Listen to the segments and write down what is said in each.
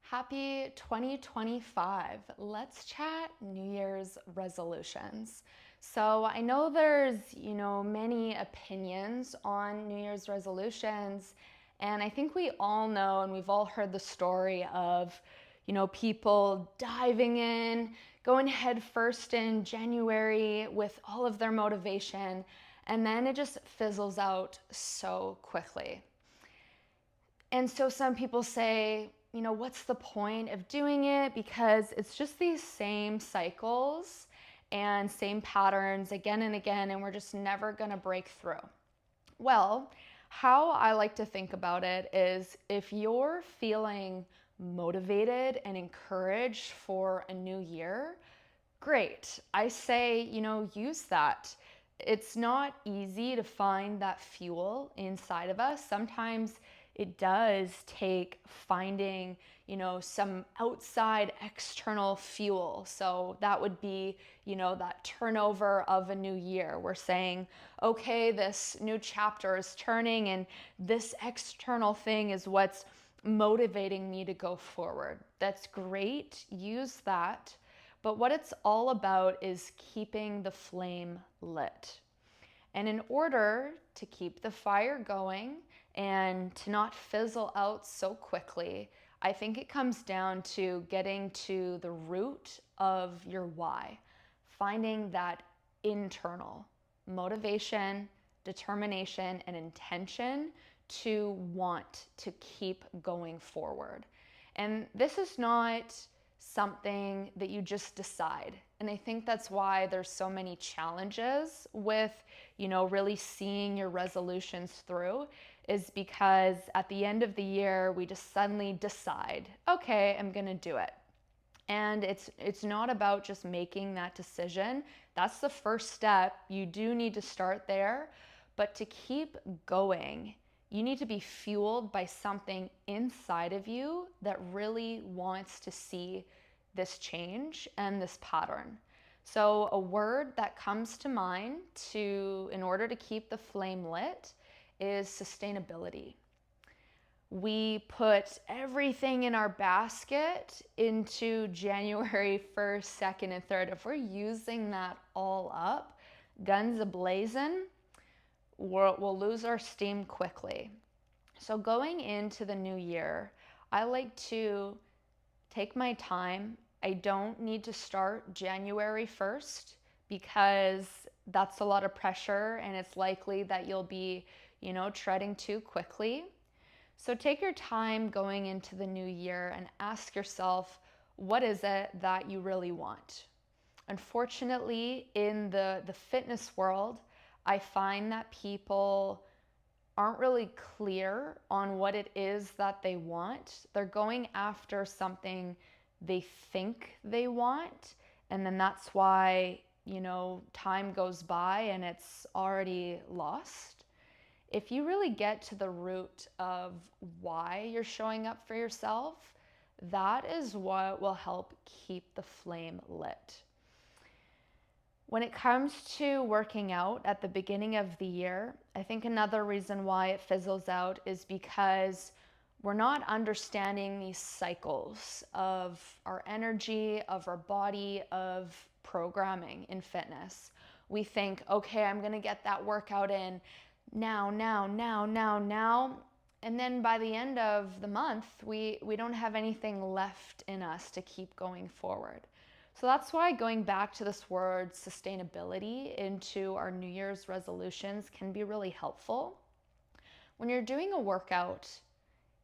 Happy 2025. Let's chat New Year's resolutions. So, I know there's, many opinions on New Year's resolutions, and I think we all know and we've all heard the story of, people diving in, going head first in January with all of their motivation, and then it just fizzles out so quickly. And so some people say, what's the point of doing it? Because it's just these same cycles and same patterns again and again, and we're just never going to break through. Well, how I like to think about it is if you're feeling motivated and encouraged for a new year, great. I say, use that. It's not easy to find that fuel inside of us. Sometimes it does take finding, some outside external fuel. So that would be, that turnover of a new year. We're saying, okay, this new chapter is turning and this external thing is what's motivating me to go forward. That's great. Use that. But what it's all about is keeping the flame lit. And in order to keep the fire going and to not fizzle out so quickly, I think it comes down to getting to the root of your why, finding that internal motivation, determination, and intention to want to keep going forward. And this is not something that you just decide. And I think that's why there's so many challenges with, really seeing your resolutions through, is because at the end of the year, we just suddenly decide, okay, I'm going to do it. And it's not about just making that decision. That's the first step. You do need to start there, but to keep going, you need to be fueled by something inside of you that really wants to see this change and this pattern. So a word that comes to mind in order to keep the flame lit is sustainability. We put everything in our basket into January 1st, 2nd, and 3rd. If we're using that all up, guns a-blazing, we'll lose our steam quickly. So going into the new year, I like to take my time. I don't need to start January 1st because that's a lot of pressure and it's likely that you'll be, treading too quickly. So take your time going into the new year and ask yourself, what is it that you really want? Unfortunately, in the fitness world, I find that people aren't really clear on what it is that they want. They're going after something they think they want, and then that's why, time goes by and it's already lost. If you really get to the root of why you're showing up for yourself, that is what will help keep the flame lit. When it comes to working out at the beginning of the year, I think another reason why it fizzles out is because we're not understanding these cycles of our energy, of our body, of programming in fitness. We think, okay, I'm gonna get that workout in now. And then by the end of the month, we don't have anything left in us to keep going forward. So that's why going back to this word sustainability into our New Year's resolutions can be really helpful. When you're doing a workout,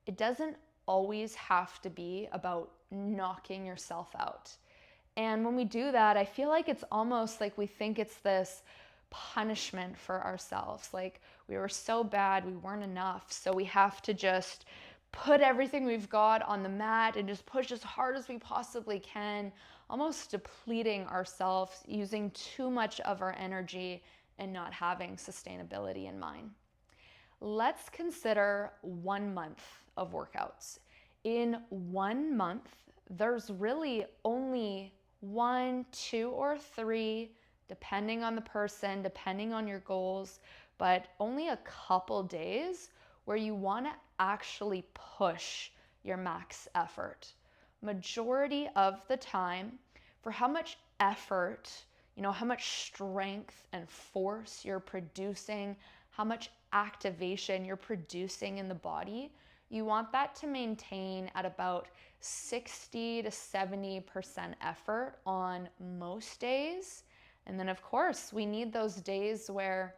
it doesn't always have to be about knocking yourself out. And when we do that, I feel like it's almost like we think it's this punishment for ourselves. Like we were so bad, we weren't enough. So we have to just put everything we've got on the mat and just push as hard as we possibly can, almost depleting ourselves, using too much of our energy and not having sustainability in mind. Let's consider 1 month of workouts. In 1 month, there's really only 1, 2, or 3, depending on the person, depending on your goals, but only a couple days where you want to actually push your max effort. majority of the time, for how much effort, how much strength and force you're producing, how much activation you're producing in the body, you want that to maintain at about 60 to 70% effort on most days. And then, of course, we need those days where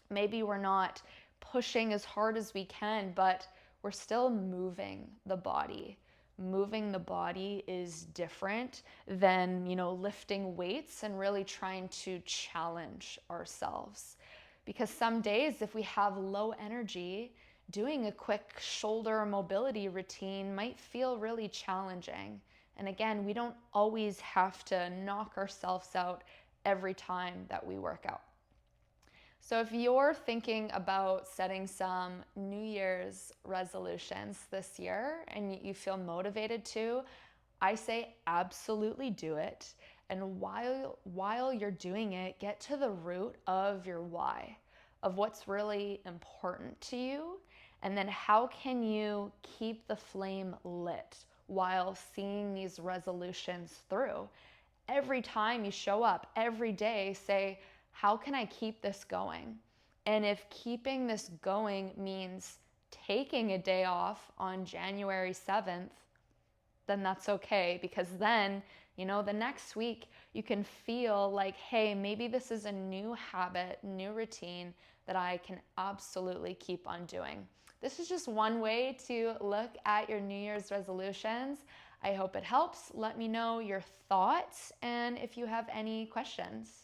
maybe we're not pushing as hard as we can, but we're still moving the body. Moving the body is different than, lifting weights and really trying to challenge ourselves. Because some days, if we have low energy, doing a quick shoulder mobility routine might feel really challenging. And again, we don't always have to knock ourselves out every time that we work out. So if you're thinking about setting some New Year's resolutions this year and you feel motivated to, I say absolutely do it. And while you're doing it, get to the root of your why, of what's really important to you, and then how can you keep the flame lit while seeing these resolutions through. Every time you show up, every day, say, how can I keep this going? And if keeping this going means taking a day off on January 7th, then that's okay, because then, the next week you can feel like, hey, maybe this is a new habit, new routine that I can absolutely keep on doing. This is just one way to look at your New Year's resolutions. I hope it helps. Let me know your thoughts and if you have any questions.